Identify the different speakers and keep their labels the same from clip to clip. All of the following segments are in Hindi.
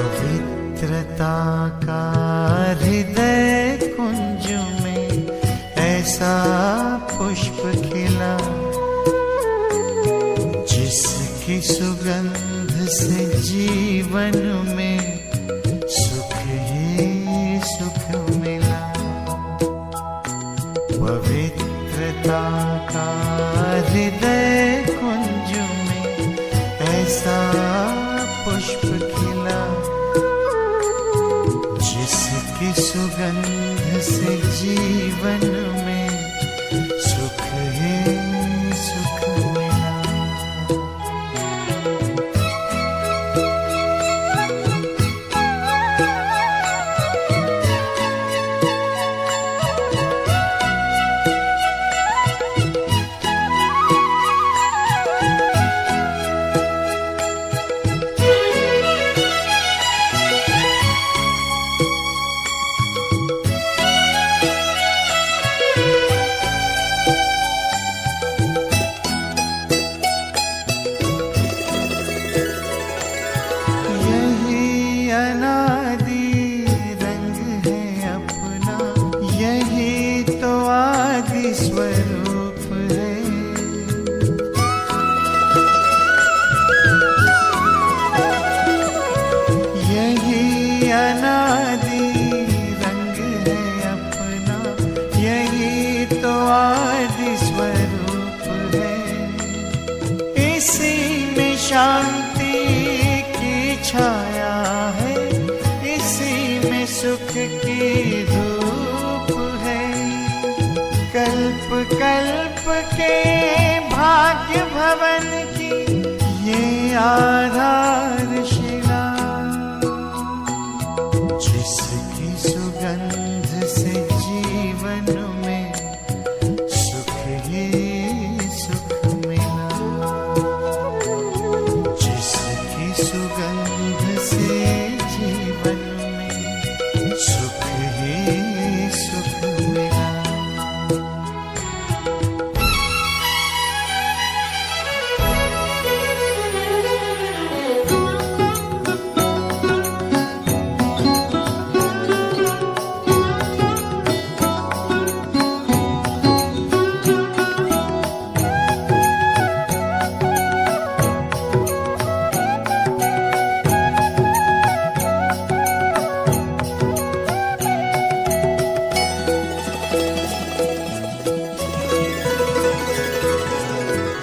Speaker 1: पवित्रता का हृदय कुंज में ऐसा पुष्प खिला, जिसकी सुगंध से जीवन में सुख ही सुख मिला। पवित्रता का हृदय कुंज में ऐसा पुष्प खिला, जिसकी सुगंध से जीवन में सुख ही सुख मिला। स्वरूप है, यही अनादि रंग है अपना, यही तो आदि स्वरूप है। इसी में शांति की छाया है, इसी में सुख की धूप है। कल्प कल्प के भाग्य भवन की ये आधारशिला, जिसकी सुगंध से जीवन में सुख ही सुख मिला, जिसकी सुगंध से जीवन में सुख ही सुख मिला।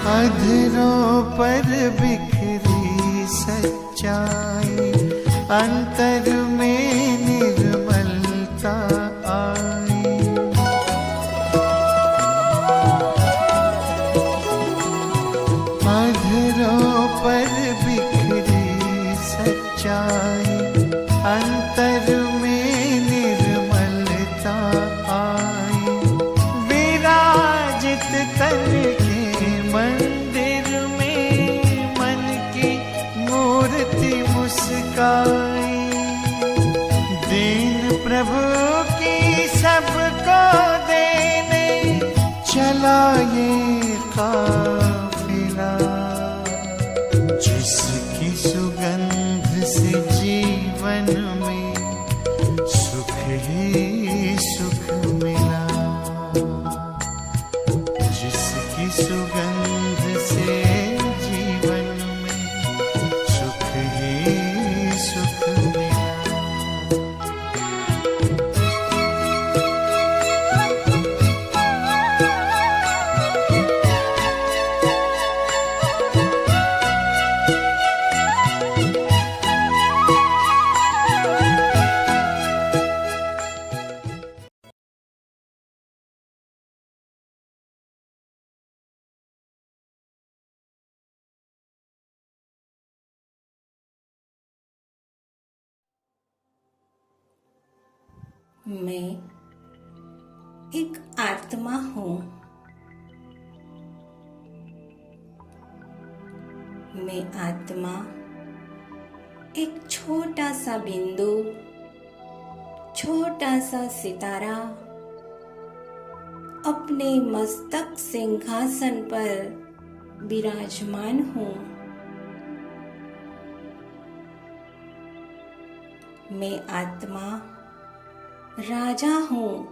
Speaker 1: अधरों पर बिखरी सच्चाई, अंतर में निर्मलता आई। अधरों पर बिखरी सच्चाई, अंतर में निर्मलता आई। विराजित तन मंदिर में मन की मूर्ति मुस्काई, दीन प्रभु की सबको देने चला ये काफिला, जिसकी सुगंध से जीवन में सुख ही सुख मिला, जिसकी सुगंध से जीवन में सुख ही सुख मिला।
Speaker 2: मैं एक आत्मा हूँ में आत्मा एक छोटा सा बिंदु, छोटा सा सितारा अपने मस्तक सिंहासन पर विराजमान हूँ। मैं आत्मा राजा हूँ,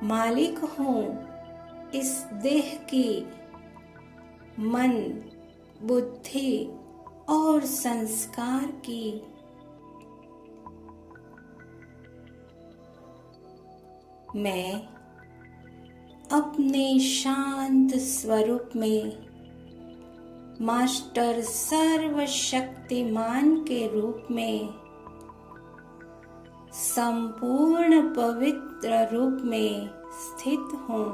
Speaker 2: मालिक हूँ इस देह की, मन, बुद्धि और संस्कार की। मैं अपने शांत स्वरूप में मास्टर सर्वशक्तिमान के रूप में, संपूर्ण पवित्र रूप में स्थित हूँ।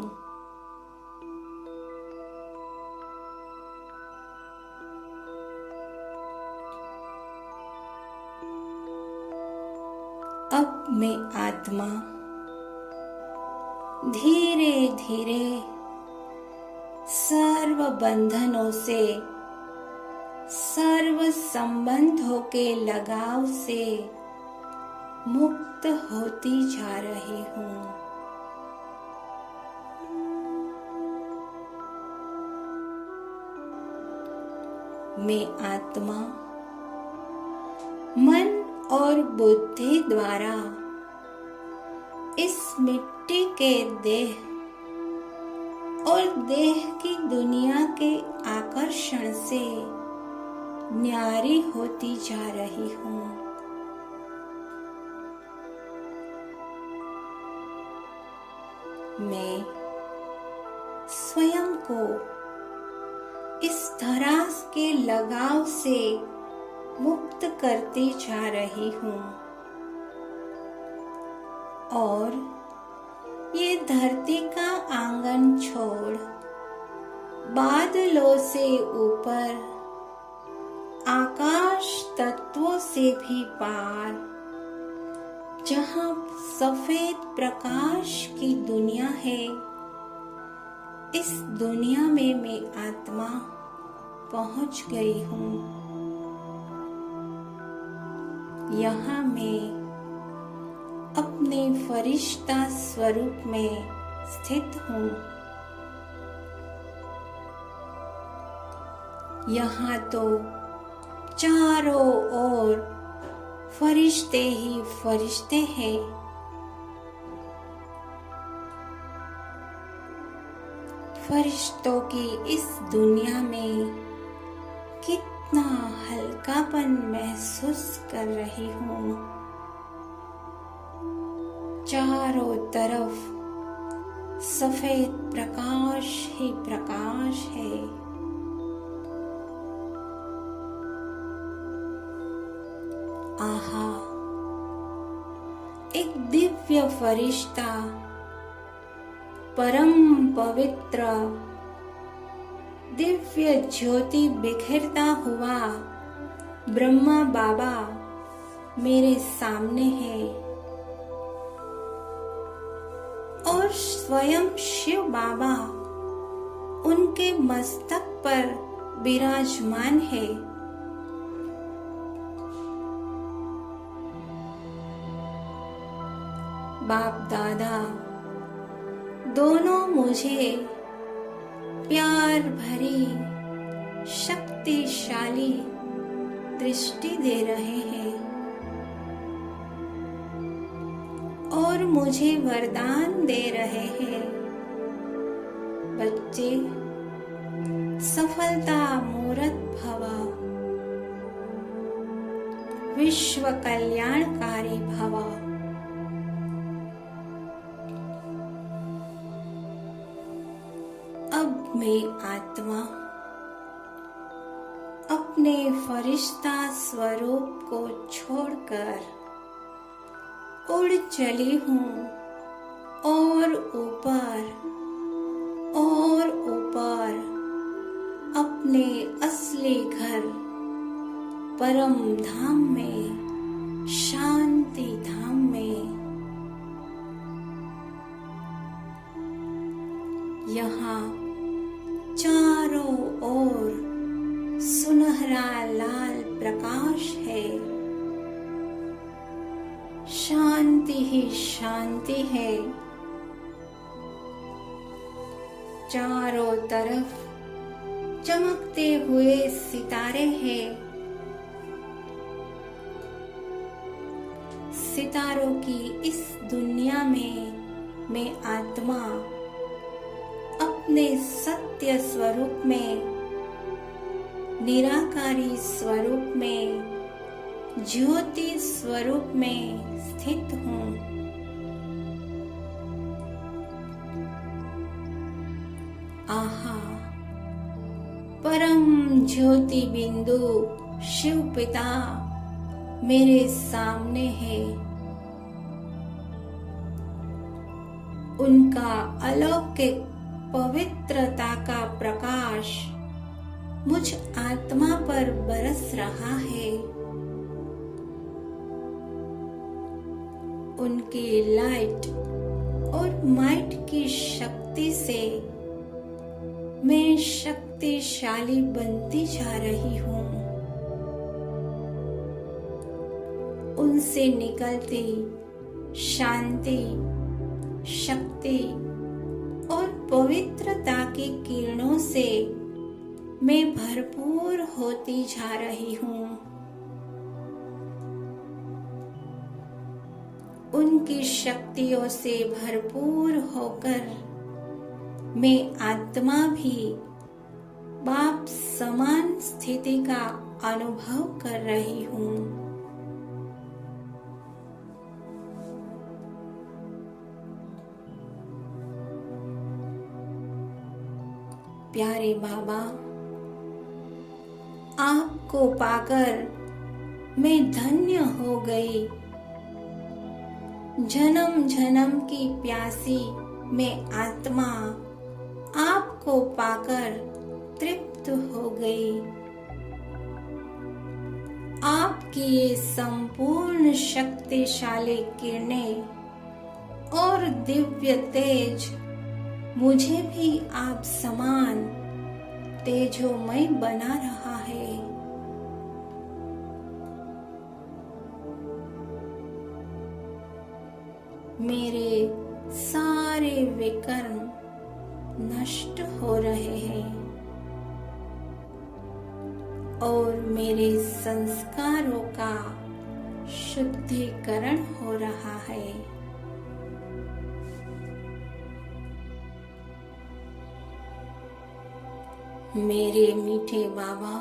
Speaker 2: अब मैं आत्मा धीरे धीरे सर्व बंधनों से, सर्व संबंधों के लगाव से मुक्त होती जा रही हूँ। मैं आत्मा मन और बुद्धि द्वारा इस मिट्टी के देह और देह की दुनिया के आकर्षण से न्यारी होती जा रही हूँ। मैं स्वयं को इस धरा के लगाव से मुक्त करती जा रही हूँ और ये धरती का आंगन छोड़ बादलों से ऊपर, आकाश तत्वों से भी पार, जहाँ सफेद प्रकाश की दुनिया है, इस दुनिया में मैं आत्मा पहुँच गई हूँ। यहाँ मैं अपने फरिश्ता स्वरूप में स्थित हूँ। यहाँ तो चारों ओर फरिश्ते ही फरिश्ते हैं। फरिश्तों की इस दुनिया में कितना हल्कापन महसूस कर रही हूँ। चारों तरफ सफेद प्रकाश ही प्रकाश है। आहा, एक दिव्य फरिश्ता, परम पवित्र दिव्य ज्योति बिखरता हुआ ब्रह्मा बाबा मेरे सामने है और स्वयं शिव बाबा उनके मस्तक पर विराजमान है। बाप दादा दोनों मुझे प्यार भरी शक्तिशाली दृष्टि दे रहे हैं और मुझे वरदान दे रहे हैं। बच्चे, सफलता मूर्त भव, विश्व कल्याणकारी भव। अब मैं आत्मा अपने फरिश्ता स्वरूप को छोड़कर उड़ चली हूँ और ऊपर अपने असली घर परम धाम में, शांति धाम में। यहाँ चारों ओर सुनहरा लाल प्रकाश है। शांति ही शांति है। चारों तरफ चमकते हुए सितारे हैं। सितारों की इस दुनिया में मैं आत्मा अपने सत्य स्वरूप में, निराकारी स्वरूप में, ज्योति स्वरूप में स्थित हूँ। आहा, परम ज्योति बिंदु शिव पिता मेरे सामने है। उनका अलौकिक पवित्रता का प्रकाश मुझ आत्मा पर बरस रहा है। उनकी लाइट और माइट की शक्ति से मैं शक्तिशाली बनती जा रही हूँ। उनसे निकलती शांति, शक्ति और पवित्रता की किरणों से मैं भरपूर होती जा रही हूँ। उनकी शक्तियों से भरपूर होकर मैं आत्मा भी बाप समान स्थिति का अनुभव कर रही हूँ। प्यारे बाबा, आपको पाकर मैं धन्य हो गई। जन्म जन्म की प्यासी मैं आत्मा आपको पाकर तृप्त हो गई। आपकी ये संपूर्ण शक्तिशाली किरणें और दिव्य तेज मुझे भी आप समान तेजोमय बना रहा है। मेरे सारे विकर्म नष्ट हो रहे हैं और मेरे संस्कारों का शुद्धिकरण हो रहा है। मेरे मीठे बाबा,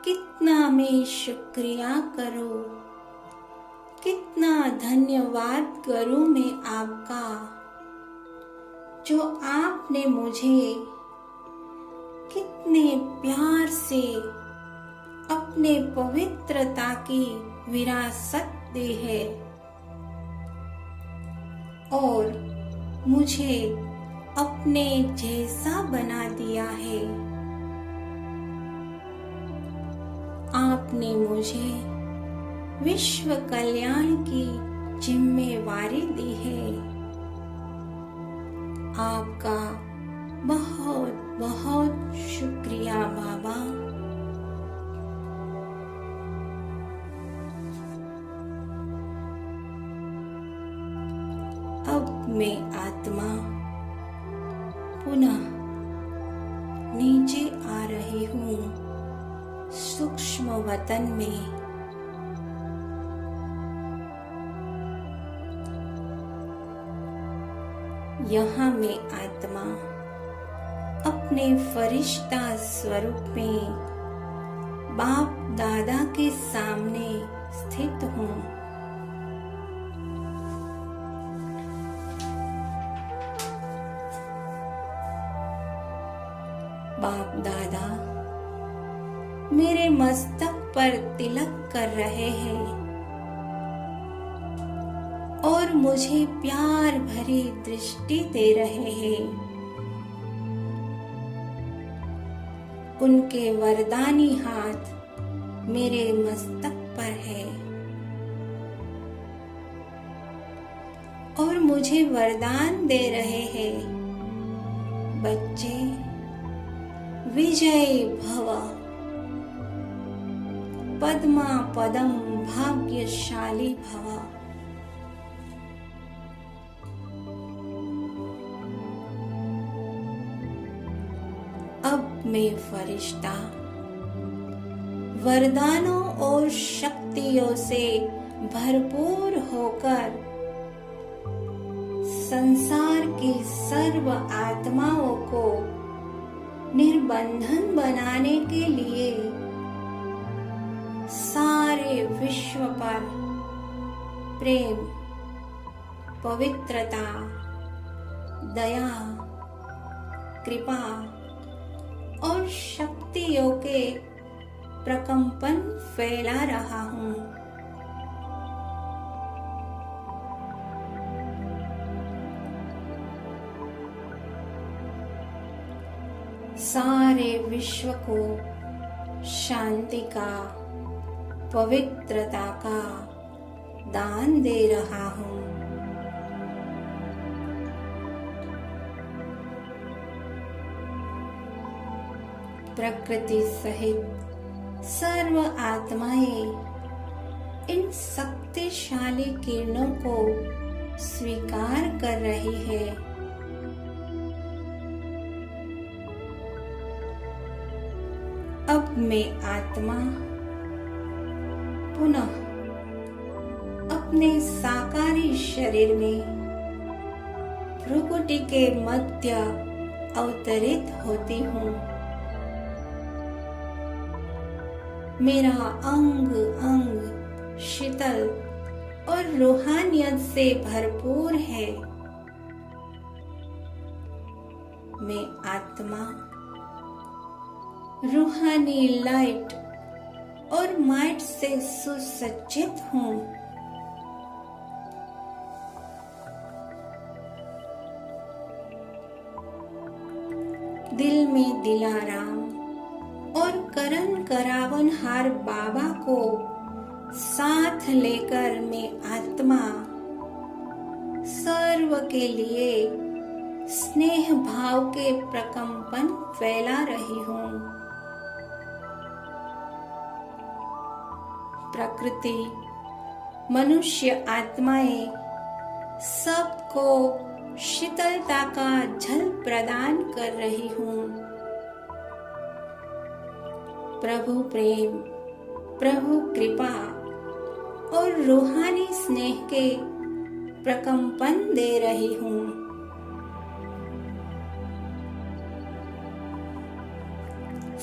Speaker 2: कितना मैं शुक्रिया करूं, कितना धन्यवाद करूं मैं आपका, जो आपने मुझे कितने प्यार से अपने पवित्रता की विरासत दी है और मुझे अपने जैसा बना दिया है। आपने मुझे विश्व कल्याण की जिम्मेवारी दी है। आपका बहुत बहुत शुक्रिया बाबा। अब मैं आत्मा पुनः नीचे आ रही हूँ सूक्ष्म वतन में। यहाँ मैं आत्मा अपने फरिश्ता स्वरूप में बाप दादा के सामने स्थित हूँ। बाप दादा मेरे मस्तक पर तिलक कर रहे हैं और मुझे प्यार भरी दृष्टि दे रहे हैं। उनके वरदानी हाथ मेरे मस्तक पर है और मुझे वरदान दे रहे हैं, बच्चे विजयी भव। पद्मा पदम भाग्यशाली भव। अब मैं फरिश्ता वरदानों और शक्तियों से भरपूर होकर संसार की सर्व आत्माओं को निर्बंधन बनाने के लिए सारे विश्व पर प्रेम, पवित्रता, दया, कृपा और शक्तियों के प्रकंपन फैला रहा हूँ। सारे विश्व को शांति का, पवित्रता का दान दे रहा हूँ। प्रकृति सहित सर्व आत्माएं इन शक्तिशाली किरणों को स्वीकार कर रही है। अब मैं आत्मा पुनः अपने साकारी शरीर में भ्रुकुटी के मध्य अवतरित होती हूँ। मेरा अंग अंग शीतल और रूहानियत से भरपूर है। मैं आत्मा रूहानी लाइट और माइट से सुसज्जित हूँ। दिल में दिलाराम और करण करावन हार बाबा को साथ लेकर मैं आत्मा सर्व के लिए स्नेह भाव के प्रकंपन फैला रही हूँ। प्रकृति, मनुष्य आत्माएं सबको शीतलता का झल प्रदान कर रही हूँ। प्रभु प्रेम, प्रभु कृपा और रूहानी स्नेह के प्रकंपन दे रही हूँ।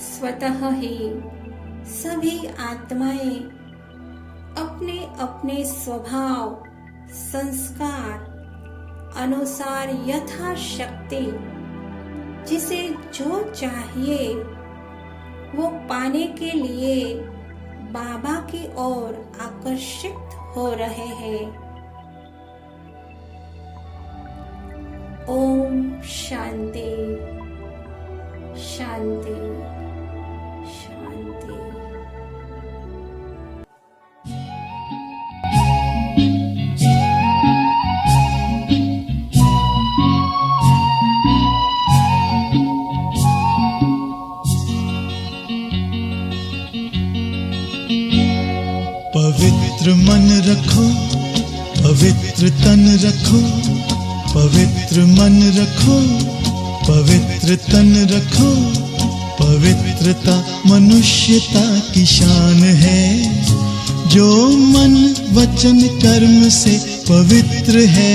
Speaker 2: स्वतः ही सभी आत्माएं अपने अपने स्वभाव, संस्कार अनुसार यथाशक्ति जिसे जो चाहिए वो पाने के लिए बाबा की ओर आकर्षित हो रहे हैं। ओम शांति शांति शांति।
Speaker 1: पवित्र मन रखो, पवित्र तन रखो, पवित्र मन रखो, पवित्र तन रखो। पवित्रता मनुष्यता की शान है। जो मन वचन कर्म से पवित्र है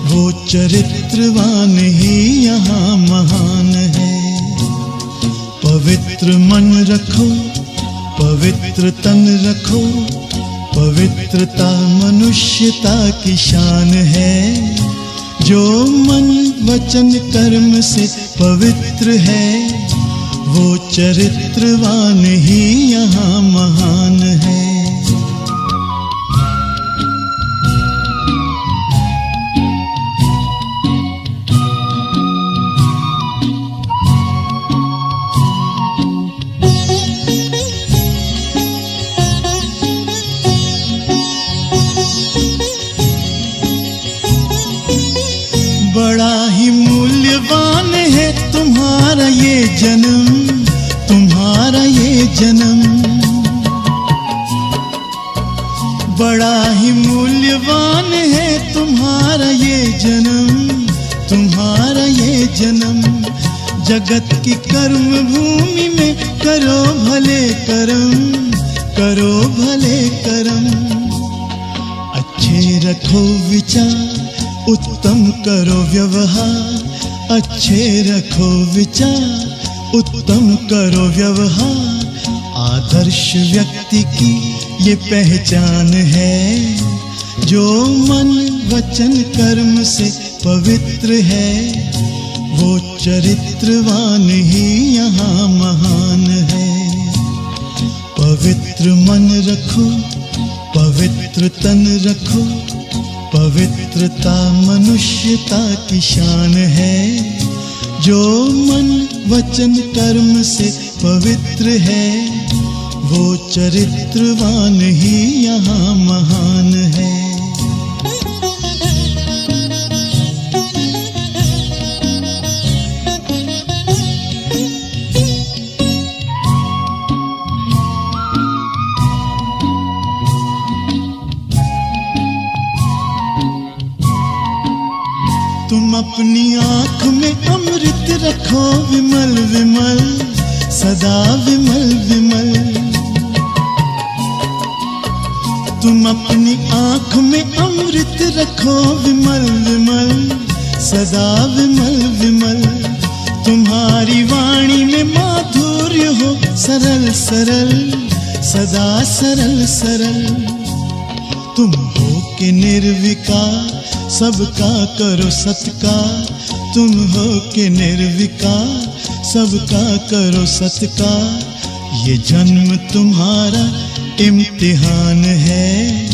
Speaker 1: वो चरित्रवान ही यहाँ महान है। पवित्र मन रखो, पवित्र तन रखो, पवित्रता मनुष्यता की शान है। जो मन वचन कर्म से पवित्र है वो चरित्रवान ही यहाँ महान है। बड़ा ही मूल्यवान है तुम्हारा ये जन्म। जन्म। जगत की कर्म भूमि में करो भले कर्म, करो भले कर्म। अच्छे रखो विचार, उत्तम करो व्यवहार। अच्छे रखो विचार, उत्तम करो व्यवहार। आदर्श व्यक्ति की ये पहचान है, जो मन वचन कर्म से पवित्र है। वो चरित्रवान ही यहाँ महान है। पवित्र मन रखो, पवित्र तन रखो। पवित्रता मनुष्यता की शान है। जो मन वचन कर्म से पवित्र है, वो चरित्रवान ही यहाँ महान है। तुम अपनी आँख में अमृत रखो विमल विमल, सदा विमल विमल। तुम अपनी आँख में अमृत रखो विमल विमल, सदा विमल विमल। तुम्हारी वाणी में माधुर्य हो सरल सरल, सदा सरल सरल। तुम हो के निर्विकार, सबका करो सत्कार। तुम हो के निर्विकार, सबका करो सत्कार। ये जन्म तुम्हारा इम्तिहान है।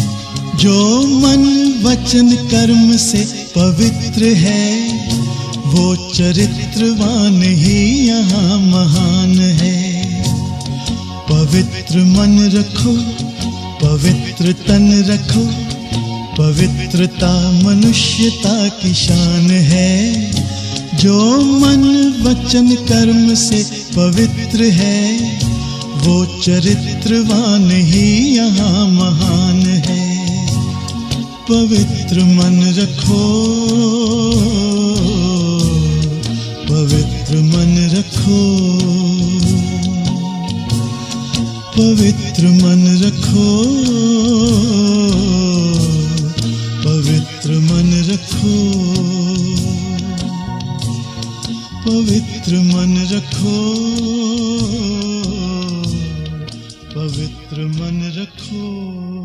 Speaker 1: जो मन वचन कर्म से पवित्र है, वो चरित्रवान ही यहाँ महान है। पवित्र मन रखो, पवित्र तन रखो। पवित्रता मनुष्यता की शान है। जो मन वचन कर्म से पवित्र है, वो चरित्रवान ही यहाँ महान है। पवित्र मन रखो, पवित्र मन रखो। पवित्र मन रखो, पवित्र मन रखो। पवित्र मन रखो, पवित्र मन रखो।